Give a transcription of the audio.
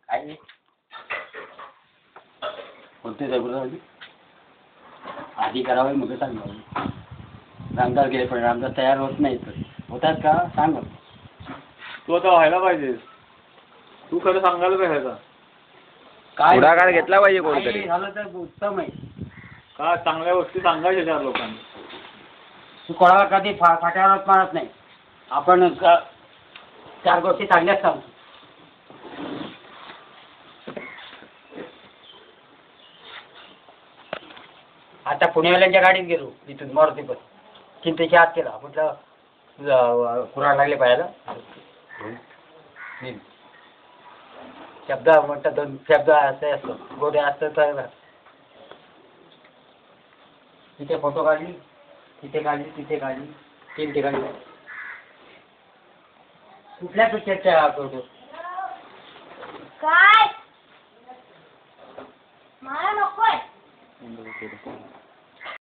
काय नाही कोणते जबरदस्ती आधी करावे मग सांगावं. रामदास गेले पण रामदास तयार होत नाही तर होतात का सांग. तू आता व्हायला पाहिजेस. तू खरं सांगायला पाहिजे. काय पुढाकार घेतला पाहिजे कोणतरी. झालं तर उत्तम आहे. का चांगल्या गोष्टी सांगायच्या चार लोकांनी. तू कोणाला कधी फाट्यावर मारत नाही. आपण चार गोष्टी चांगल्याच सांगतो. आता पुणेवाल्यांच्या गाडीत गेलो इथून मारुती पण चिंतेच्या आत केला म्हटलं कुराड लागले पाहायला. शब्द म्हटलं दोन शब्द असे असतो गोडे असतं तर तिथे फोटो काढली तिथे काढली तिथे काढली 3 ठिकाणी. कुठल्या पिक्चरच्या फोटो काय मला नकोय.